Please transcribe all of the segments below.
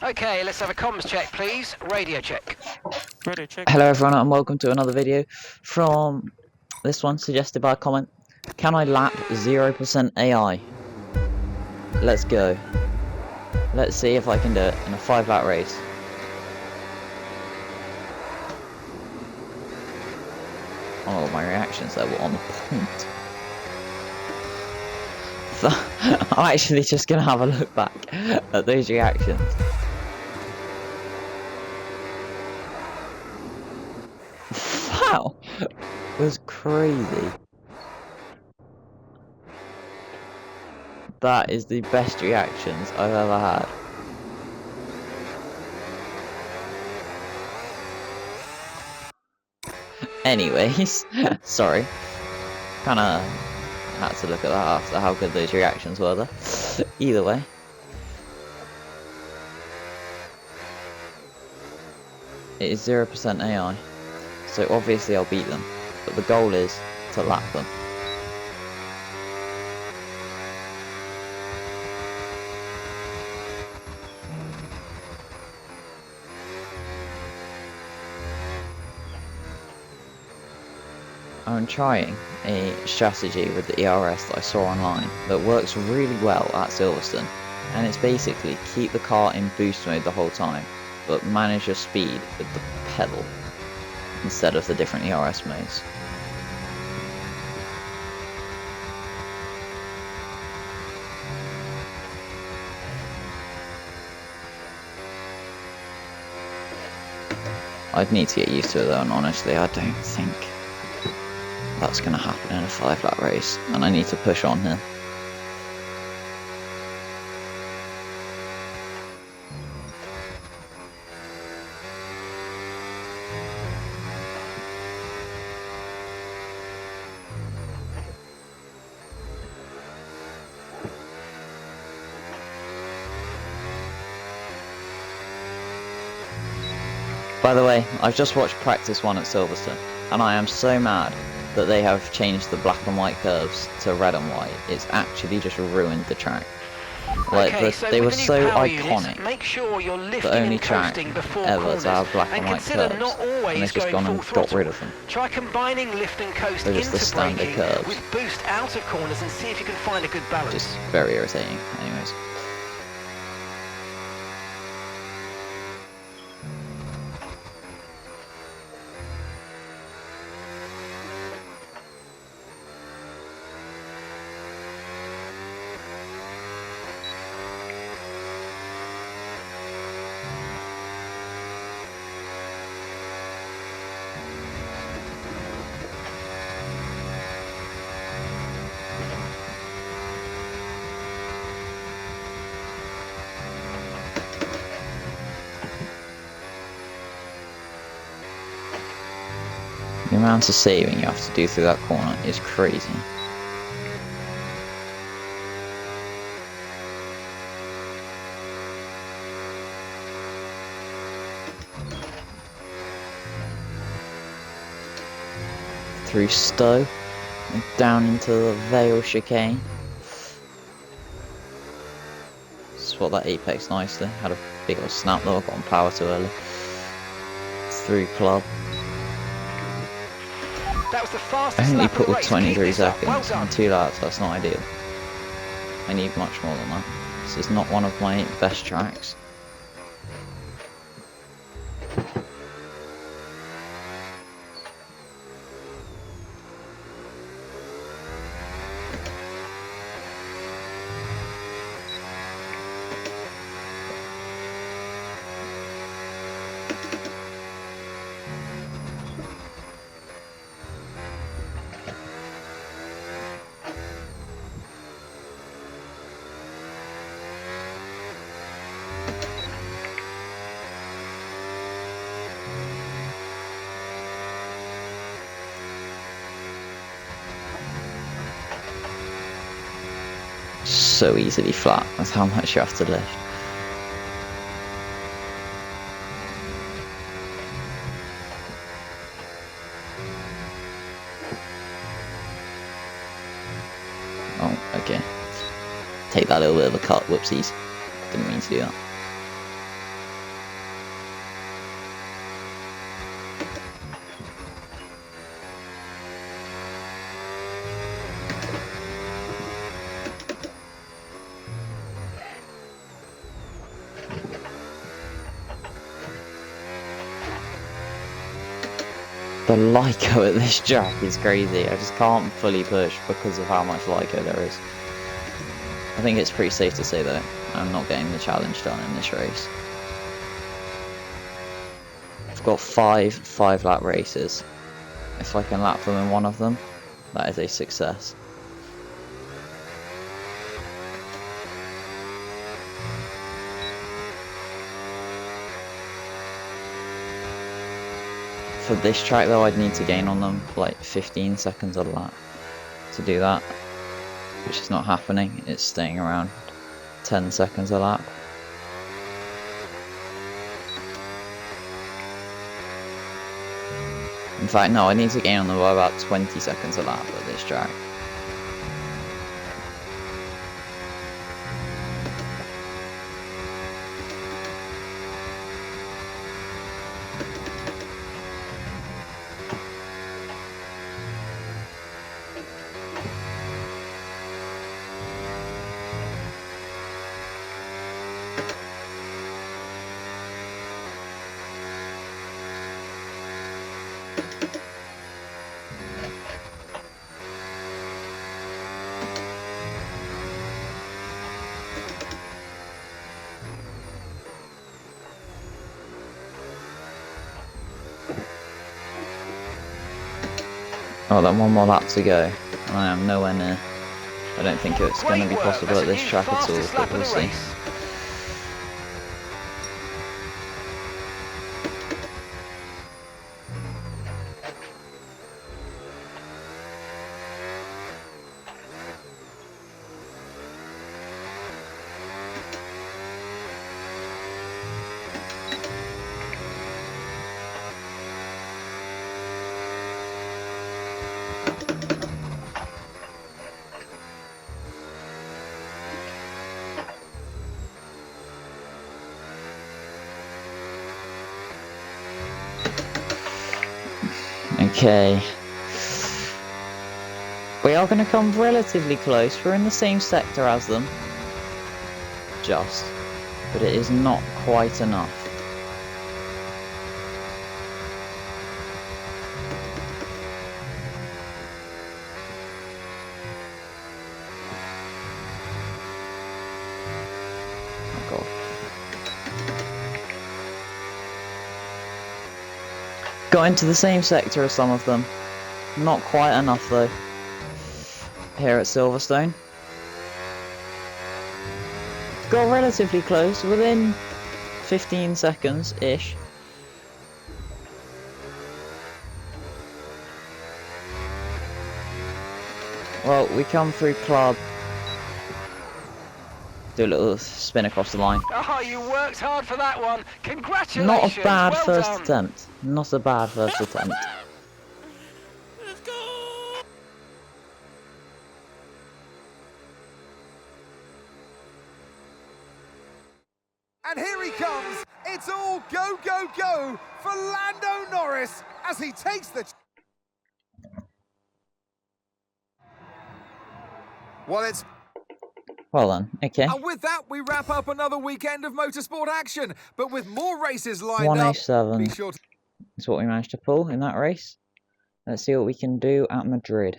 Okay, let's have a comms check, please. Radio check. Radio check. Hello everyone and welcome to another video from this one suggested by a comment. Can I lap 0% AI? Let's go. Let's see if I can do it in a 5-lap race. Oh, my reactions there were on point. So, I'm actually just going to have a look back at those reactions. Wow, it was crazy. That is the best reactions I've ever had. Anyways, sorry. Kinda had to look at that after how good those reactions were there. Either way. It is 0% AI. So obviously I'll beat them. But the goal is to lap them. I'm trying a strategy with the ERS that I saw online that works really well at Silverstone, and it's basically keep the car in boost mode the whole time, but manage your speed with the pedal instead of the different ERS modes. I'd need to get used to it though, and honestly I don't think that's going to happen in a 5-lap race, and I need to push on here. By the way, I've just watched practice 1 at Silverstone, and I am so mad that they have changed the black and white curves to red and white. It's actually just ruined the track. Like, Okay, they were with the so new power iconic. Units, make sure you're lifting The only and track coasting before ever corners, to have black and white consider curves, not and always they've just going gone and full got throttle. rid of them. Try combining lift and coast They're just into the standard braking curves. with boost out of corners and see if you can find a good balance. Just very irritating, anyways. The amount of saving you have to do through that corner is crazy. Through Stowe and down into the Vale chicane. Spot that apex nicely. Had a big old snap though, I got on power too early. Through Club. That was the I fastest only lap of put the with race. 23 Keep this up. seconds Well on done. 2 laps, that's not ideal. I need much more than that. This is not one of my best tracks. So easily flat, that's how much you have to lift. Oh, okay. Take that little bit of a cut, whoopsies. Didn't mean to do that. The Lyco at this track is crazy. I just can't fully push because of how much Lyco there is. I think it's pretty safe to say that I'm not getting the challenge done in this race. I've got five 5-lap races. If I can lap them in one of them, that is a success. For this track though, I'd need to gain on them like 15 seconds a lap to do that, which is not happening. It's staying around 10 seconds a lap. In fact, no, I need to gain on them by about 20 seconds a lap at this track. Oh, then one more lap to go, and I am nowhere near. I don't think it's going to be possible at this track at all, but we'll see. Okay. We are going to come relatively close. We're in the same sector as them. Just. But it is not quite enough. Oh god. Got into the same sector as some of them. Not quite enough though. Here at Silverstone. Got relatively close, within 15 seconds-ish. Well, we come through club. Do a little spin across the line. Oh, you worked hard for that one. Congratulations. Not a bad well first done. attempt. Not a bad first attempt. Let's go! And here he comes. It's all go, go, go for Lando Norris as he takes the... Well, it's... Well then, okay. And with that, we wrap up another weekend of motorsport action. But with more races lined up, 107 be sure to... is what we managed to pull in that race. Let's see what we can do at Madrid.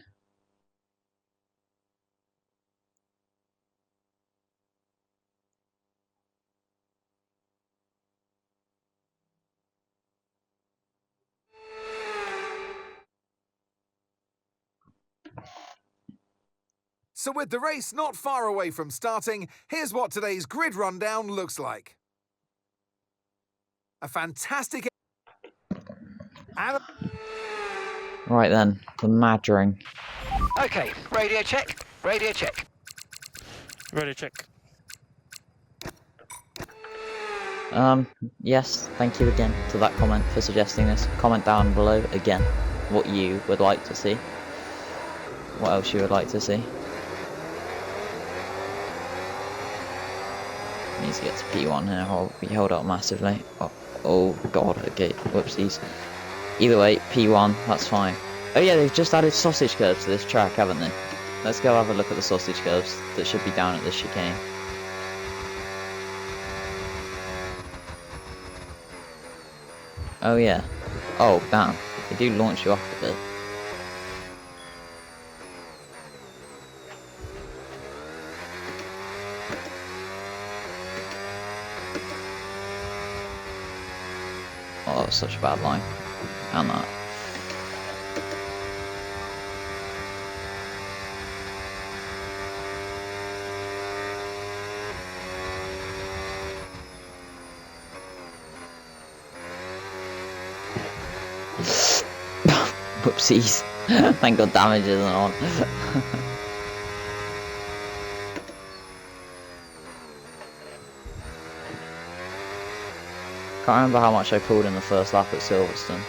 So with the race not far away from starting, here's what today's grid rundown looks like. A fantastic... And Right then, the Madring. Okay, radio check. Radio check. Ready, check. Yes, thank you again to that comment for suggesting this. Comment down below again what you would like to see. What else you would like to see. Needs to get to P1 here, I'll be held up massively. Oh god, okay, whoopsies. Either way, P1, that's fine. Oh yeah, they've just added sausage curbs to this track, haven't they? Let's go have a look at the sausage curbs that should be down at this chicane. Oh yeah. Oh damn. They do launch you off a bit. Oh, that was such a bad line. And that. Whoopsies. Thank God damage isn't on. Can't remember how much I pulled in the first lap at Silverstone.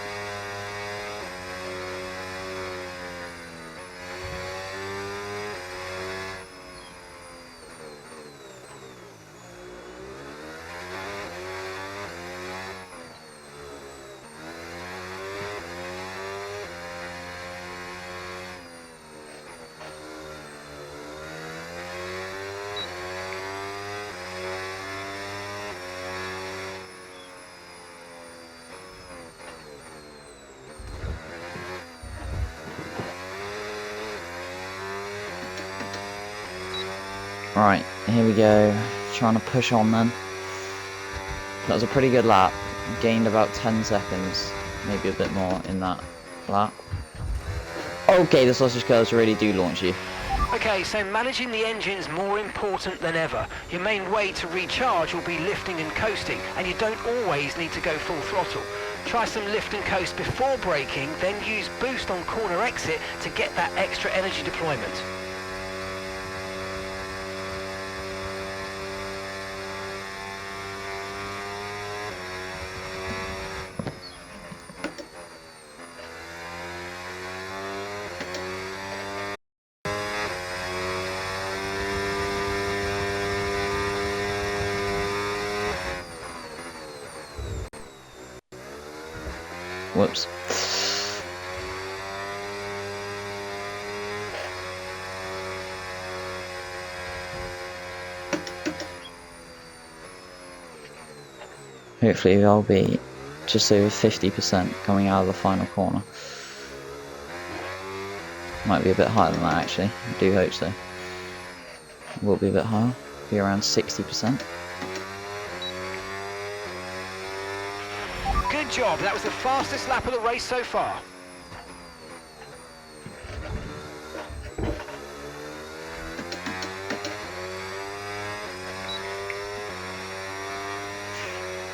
Right, here we go. Trying to push on then. That was a pretty good lap. Gained about 10 seconds, maybe a bit more in that lap. Okay, the sausage curls really do launch you. Okay, so managing the engine's more important than ever. Your main way to recharge will be lifting and coasting, and you don't always need to go full throttle. Try some lift and coast before braking, then use boost on corner exit to get that extra energy deployment. Whoops. Hopefully I'll be just over 50% coming out of the final corner. Might be a bit higher than that actually, I do hope so. Will be a bit higher, be around 60%. Good job, that was the fastest lap of the race so far.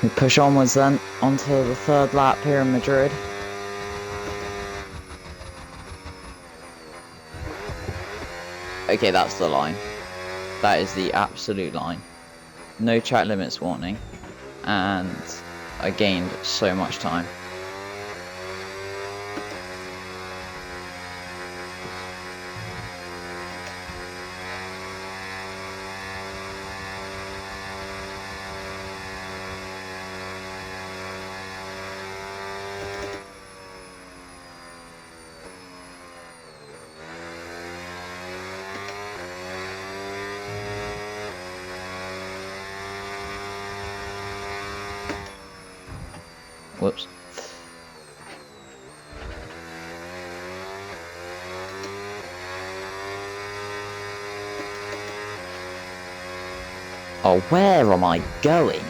We push onwards then, onto the third lap here in Madrid. Okay, that's the line. That is the absolute line. No track limits warning, and I gained so much time. Whoops. Oh, where am I going?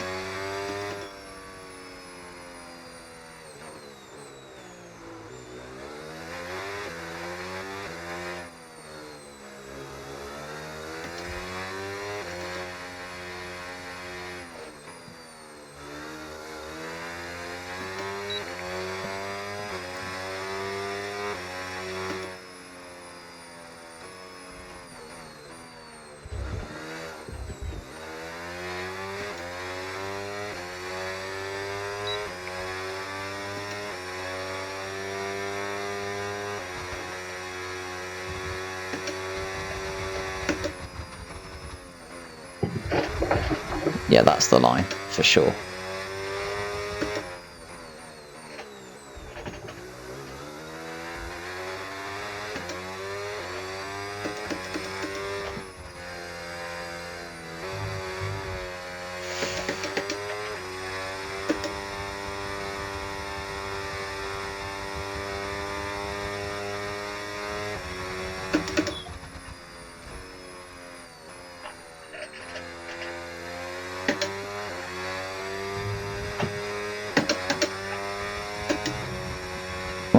Yeah, that's the line, for sure.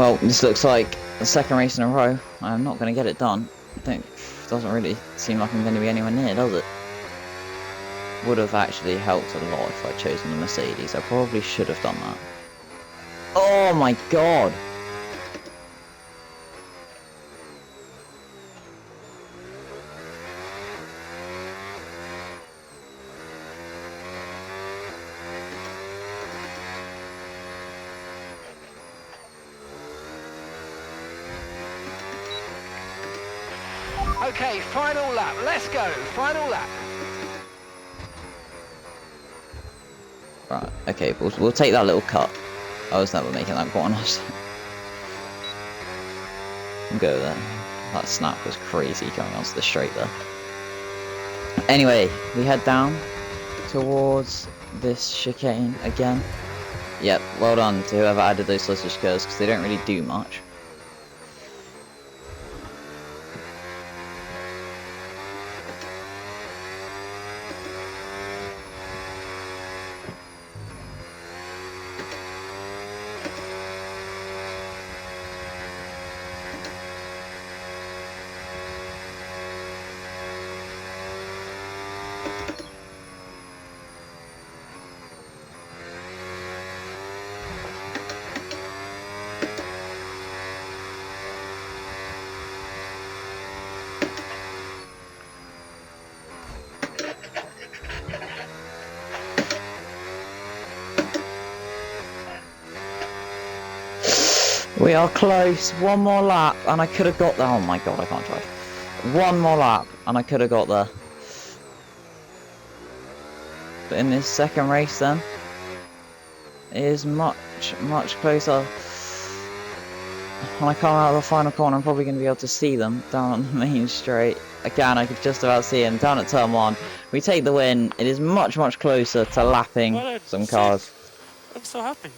Well, this looks like the second race in a row. I'm not going to get it done. Doesn't really seem like I'm going to be anywhere near, does it? Would have actually helped a lot if I'd chosen the Mercedes. I probably should have done that. Oh my god! Okay, final lap. Let's go. Final lap. Right, okay, we'll take that little cut. I was never making that corner. Go there. That snap was crazy going onto the straight there. Anyway, we head down towards this chicane again. Yep, well done to whoever added those sausage curves because they don't really do much. We are close. One more lap, and I could have got there. Oh my god, I can't drive. One more lap, and I could have got there. But in this second race, then, it is much closer. When I come out of the final corner, I'm probably going to be able to see them down on the main straight. Again, I could just about see them down at turn 1. We take the win. It is much closer to lapping Well, some cars. I'm so happy.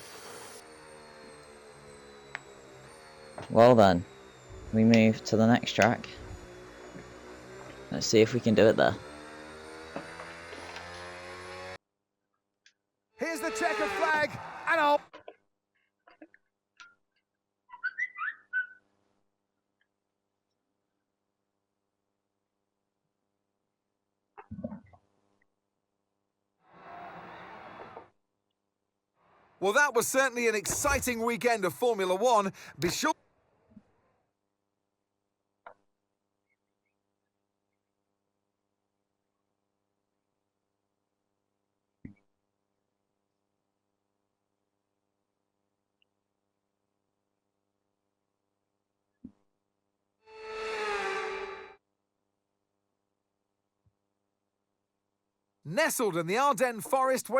Well then, we move to the next track. Let's see if we can do it there. Here's the checkered flag, and I'll... Well, that was certainly an exciting weekend of Formula One. Be sure... Nestled in the Ardennes Forest...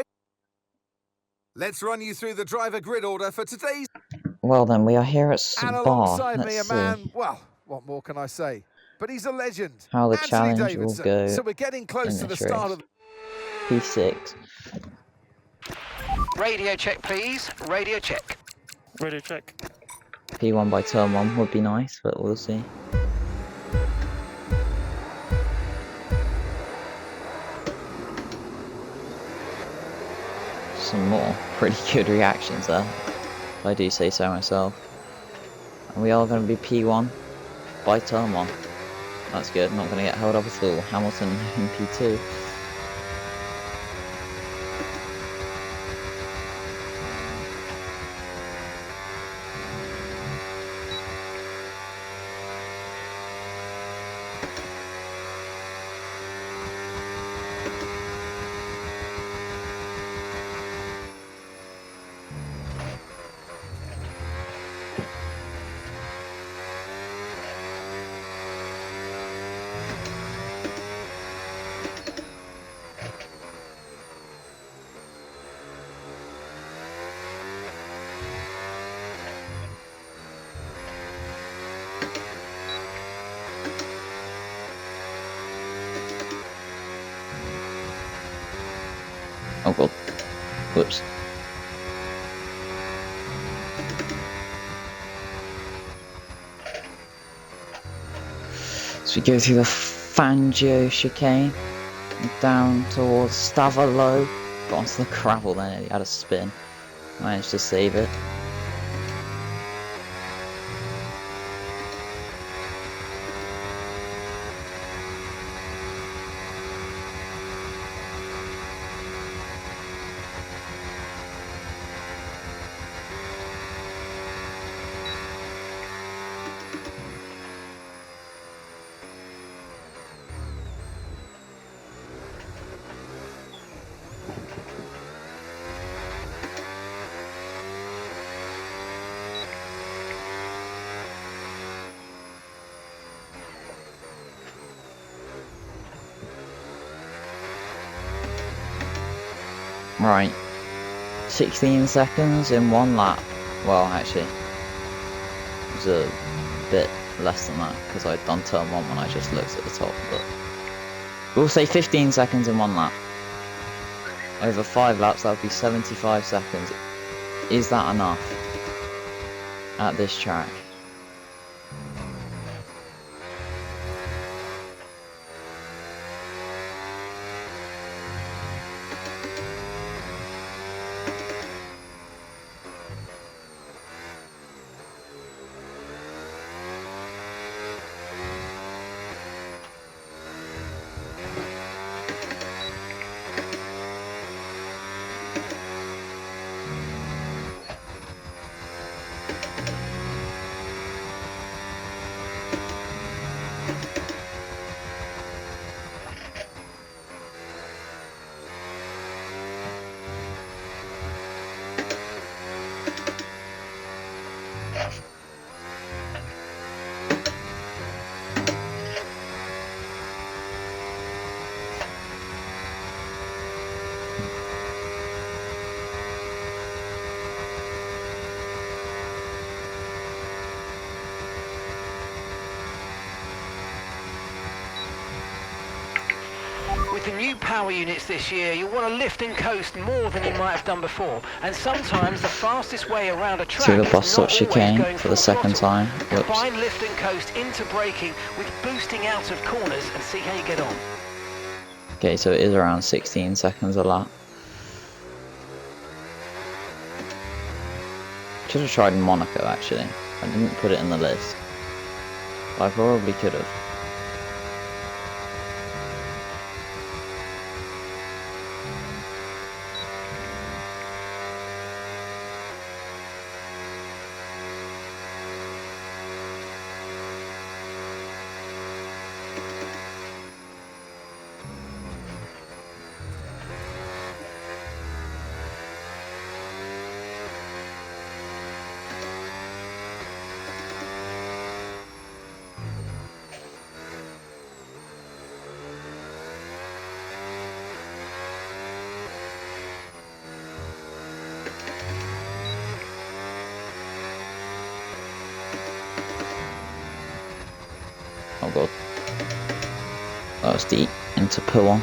Let's run you through the driver grid order for today's... Well then, we are here at And Spa. alongside me, a Let's man, see well, what more can I say? But he's a legend. how the Anthony challenge will Davidson. go So we're getting close in to the this start race. of... P6. Radio check, please. Radio check. Ready, check. P1 by turn 1 would be nice, but we'll see. Some more pretty good reactions there, if I do say so myself. And we are going to be P1 by turn 1. That's good, not going to get held up at all. Hamilton in P2. Oh god. Whoops. So we go through the Fangio chicane down towards Stavelot. Got onto the gravel then, he had a spin. Managed to save it. Right. 16 seconds in one lap. Well, actually, it was a bit less than that because I'd done turn 1 when I just looked at the top, but we'll say 15 seconds in one lap. Over 5 laps, that would be 75 seconds. Is that enough at this track? With the new power units this year, you'll want to lift and coast more than you might have done before. And sometimes the fastest way around a track Through the is bus not stop always chicane going for the full second throttle. time. Whoops. Combine lift and coast into braking with boosting out of corners and see how you get on. Okay, so it is around 16 seconds a lap. Should have tried Monaco actually. I didn't put it in the list. But I probably could have. Oh god. That was deep into Pouillon.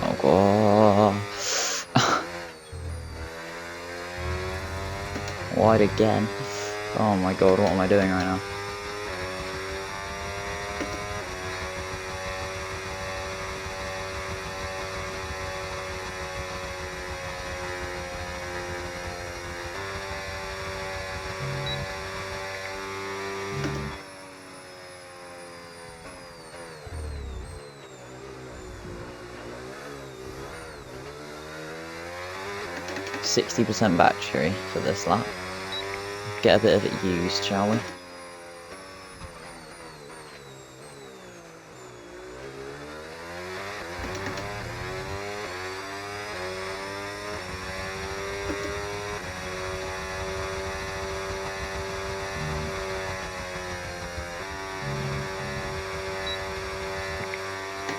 Oh god. Wide again. Oh my god, what am I doing right now? %60 battery for this lap. Get a bit of it used, shall we?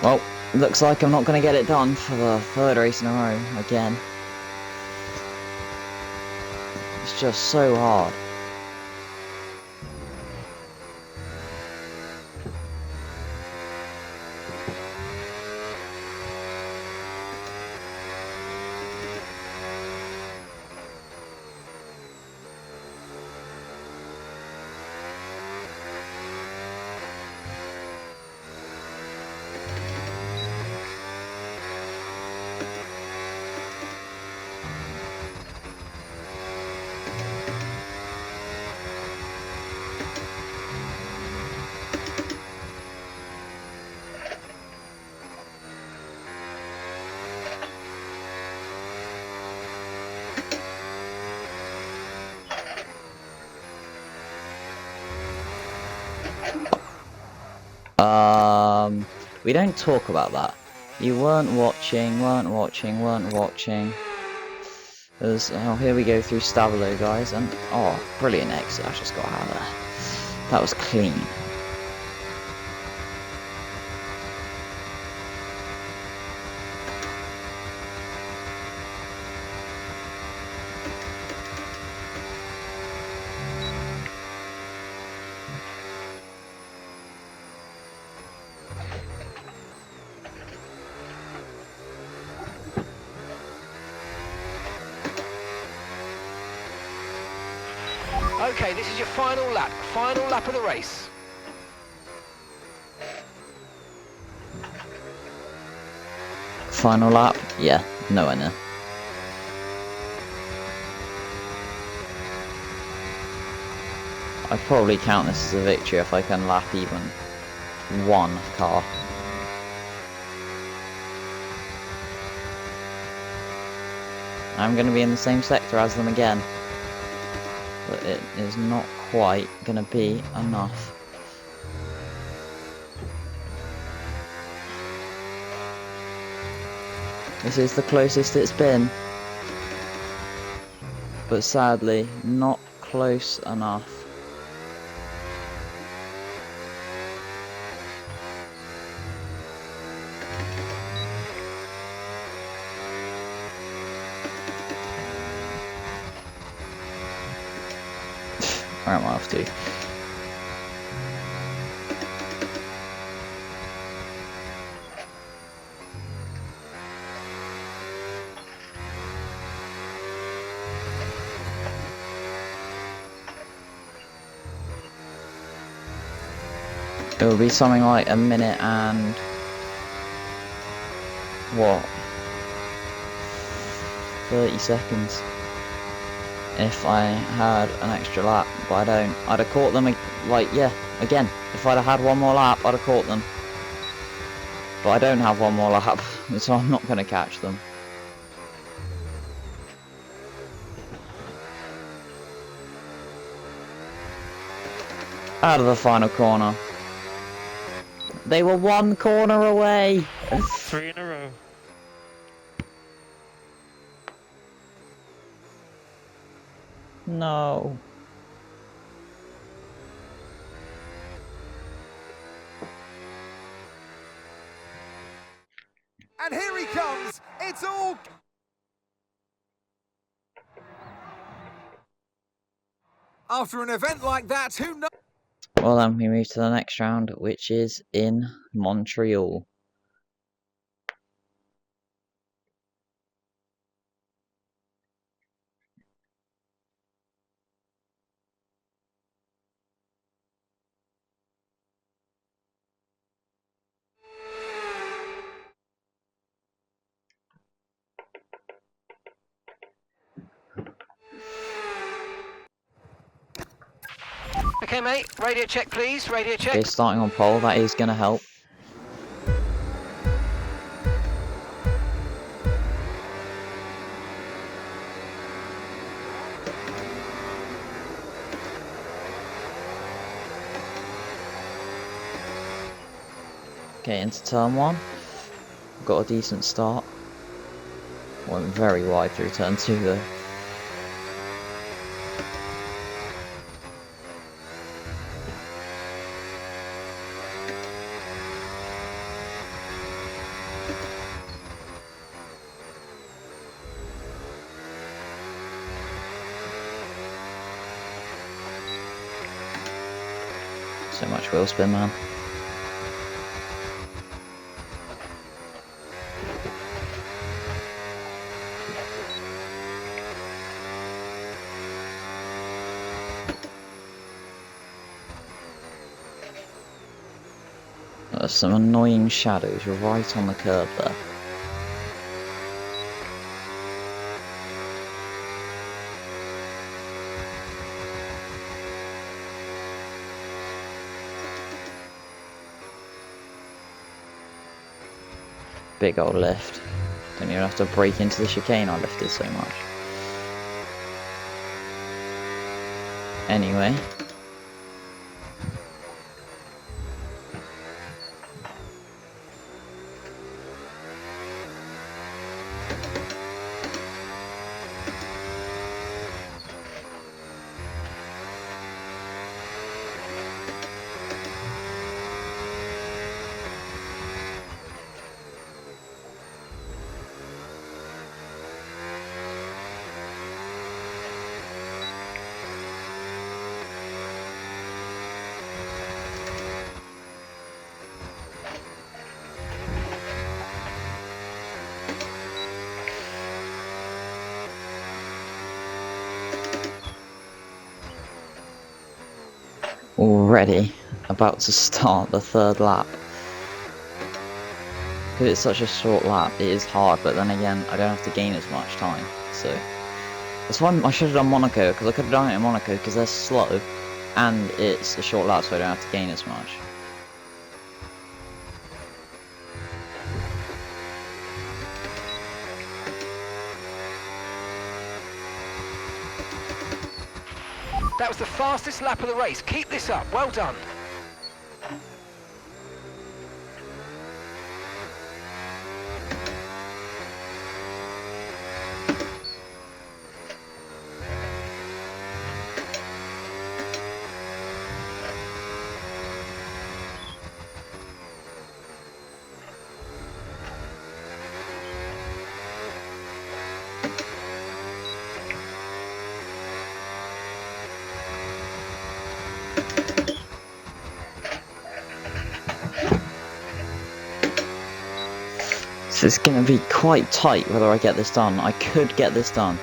Well, looks like I'm not going to get it done for the 3rd race in a row again. It's just so hard. We don't talk about that. You weren't watching. Oh, here we go through Stavilo, guys, and oh, brilliant exit. I just got out of there. That was clean. Okay, this is your final lap of the race. Final lap? Yeah, nowhere near. I'd probably count this as a victory if I can lap even one car. I'm going to be in the same sector as them again, but it is not quite going to be enough. This is the closest it's been, but sadly not close enough. Where am I off to? It will be something like a minute and what? 30 seconds. If I had an extra lap, but I don't. I'd have caught them, like, yeah, again, if I'd have had one more lap, I'd have caught them. But I don't have one more lap, so I'm not going to catch them. Out of the final corner. They were one corner away! 3 in a row. No. And here he comes. It's all... After an event like that, who knows? Well then, we move to the next round, which is in Montreal. Okay, mate, radio check, please, radio check. Okay, starting on pole, that is going to help. Okay, into turn 1. Got a decent start. Went very wide through turn 2 though. So much wheel spin, man. There's some annoying shadows right on the curb there. Big old lift. Don't even have to brake into the chicane, I lifted so much. Anyway. already about to start the third lap. Because it's such a short lap, it is hard, but then again, I don't have to gain as much time, so... That's why I should have done Monaco, because I could have done it in Monaco, because they're slow, and it's a short lap, so I don't have to gain as much. That was the fastest lap of the race. Keep this up. Well done. So it's going to be quite tight whether I get this done. I could get this done.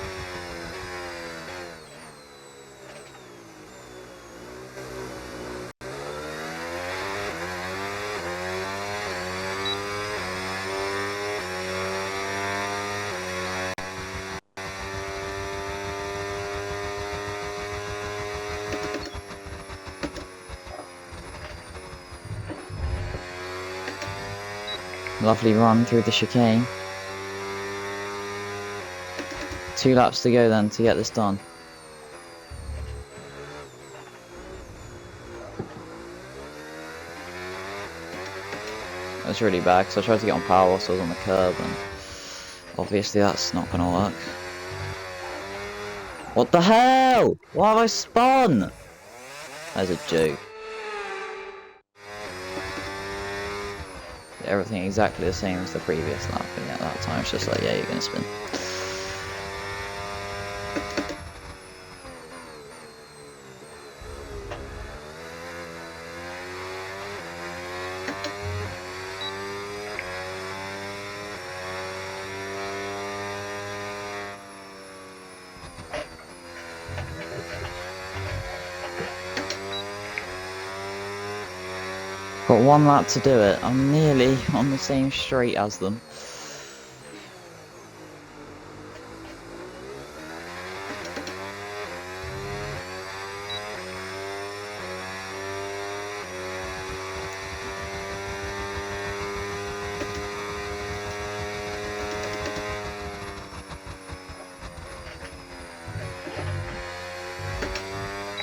Lovely run through the chicane. 2 laps to go then to get this done. That's really bad because I tried to get on power whilst I was on the curb and obviously that's not going to work. What the hell? Why have I spun? That's a joke. Everything exactly the same as the previous lap, and at that time it's just like, yeah, you're gonna spin. Got 1 lap to do it. I'm nearly on the same straight as them.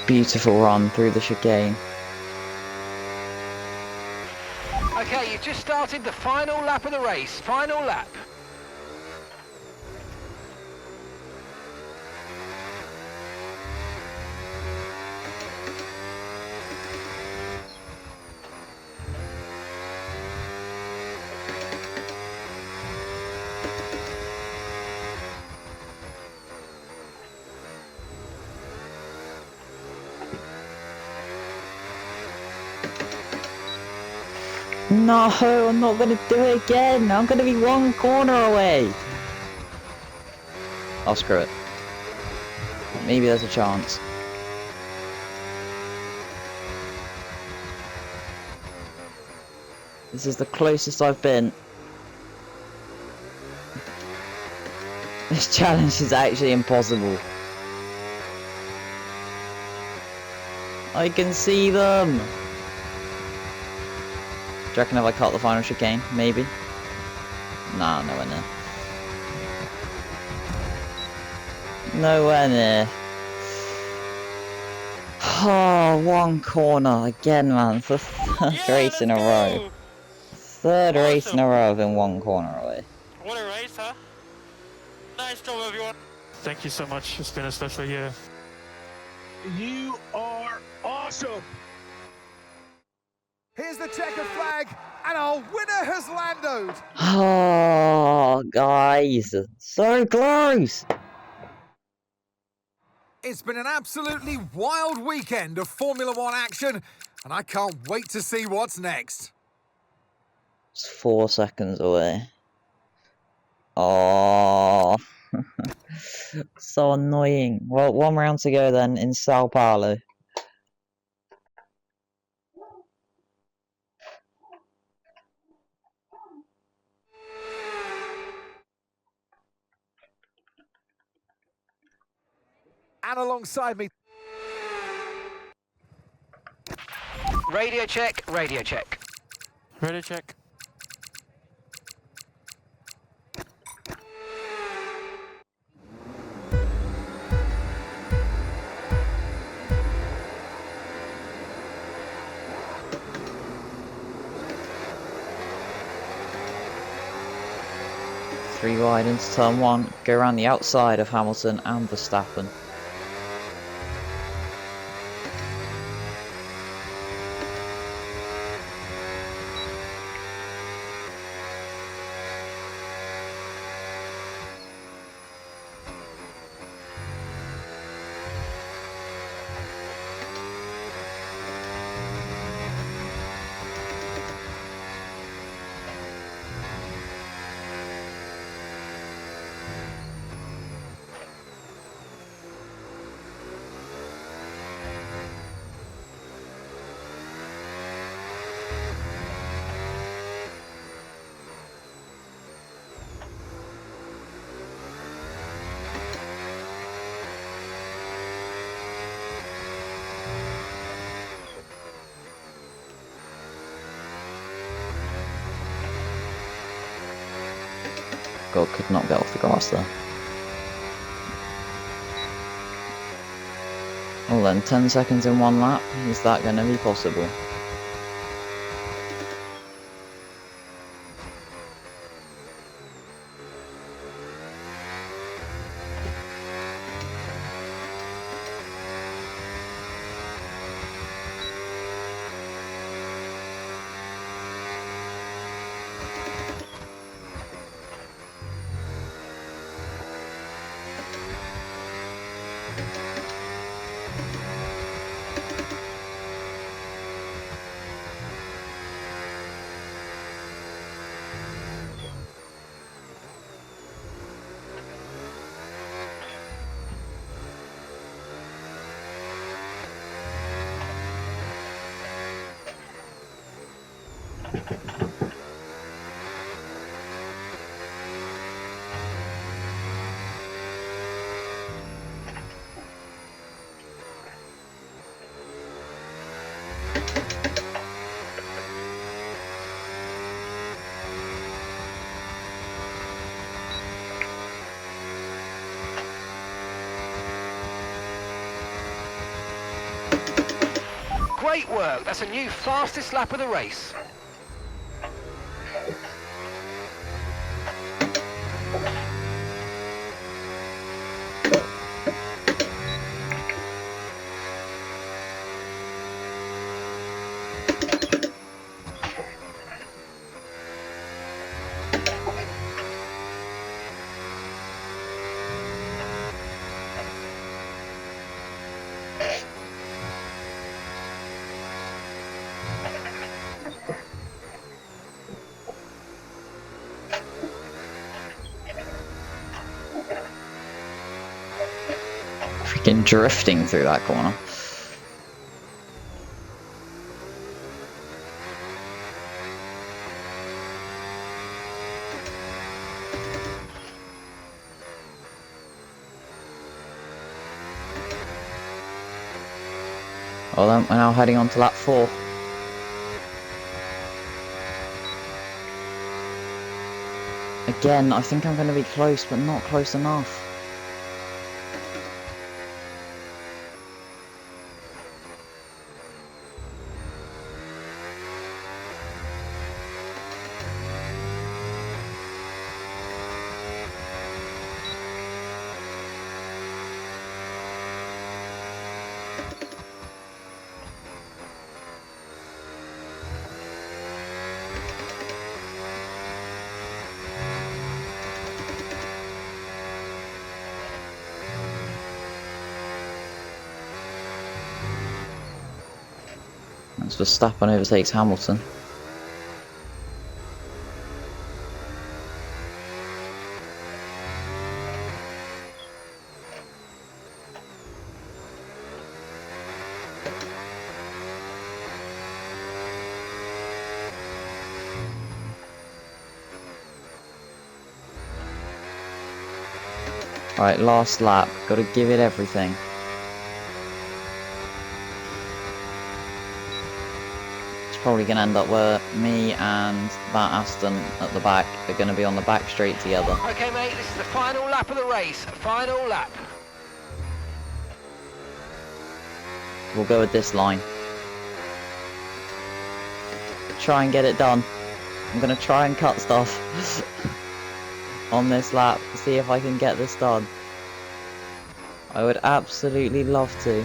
Beautiful run through the chicane. Okay, you've just started the final lap of the race. Final lap. No, I'm not gonna do it again. I'm gonna be 1 corner away. Oh, screw it. Maybe there's a chance. This is the closest I've been. This challenge is actually impossible. I can see them. Do you reckon if I cut the final chicane? Maybe. Nah, nowhere near. Nowhere near. Oh, 1 corner again, man. For the 3rd race in a row. 3rd race in a row I've been 1 corner away. What a race, huh? Nice job, everyone. Thank you so much. It's been a special year. You are awesome. Here's the checker flag, and our winner has landed. Oh, guys. So close. It's been an absolutely wild weekend of Formula One action, and I can't wait to see what's next. It's 4 seconds away. Oh. So annoying. Well, 1 round to go then in Sao Paulo. down alongside me. Radio check, radio check. Ready, check. Three wide into turn one, go around the outside of Hamilton and Verstappen. God, could not get off the grass there. Well then, 10 seconds in one lap, is that going to be possible? Great work, that's a new fastest lap of the race. Freaking drifting through that corner. Well then, we're now heading on to lap 4. Again, I think I'm going to be close, but not close enough. As Verstappen overtakes Hamilton. Right, last lap, got to give it everything. probably going to end up where me and that Aston at the back are going to be on the back straight together. Okay, mate, this is the final lap of the race. Final lap. We'll go with this line. Try and get it done. I'm going to try and cut stuff on this lap. See if I can get this done. I would absolutely love to.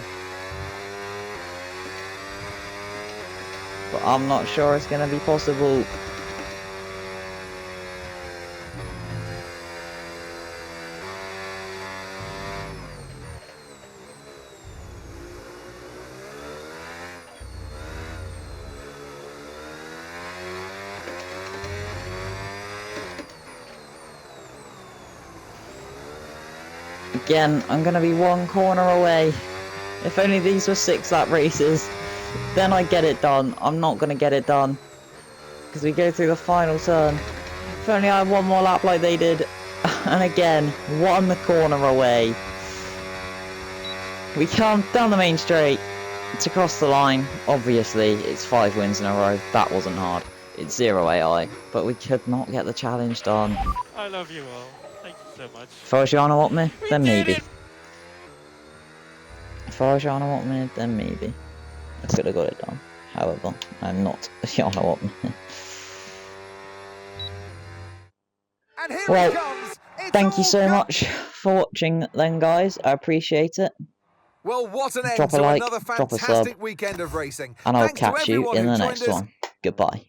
But I'm not sure it's going to be possible. Again, I'm going to be one corner away. If only these were 6-lap races, then I'd get it done. I'm not going to get it done, because we go through the final turn. If only I had one more lap like they did. And again, 1 corner away. We come down the main straight. It's across the line. Obviously, it's 5 wins in a row. That wasn't hard. It's 0 AI. But we could not get the challenge done. I love you all. Thank you so much. If I was Jana Watman, then maybe. If I was Jana Watman, then maybe. I could have got it done. However, I'm not Jana Watman. And here Well, he comes. It's thank you all so go- much for watching then, guys. I appreciate it. Well, what an end Drop a to like, another drop a sub, fantastic weekend of racing. And I'll Thanks to catch you everyone in who the joined next us. one. Goodbye.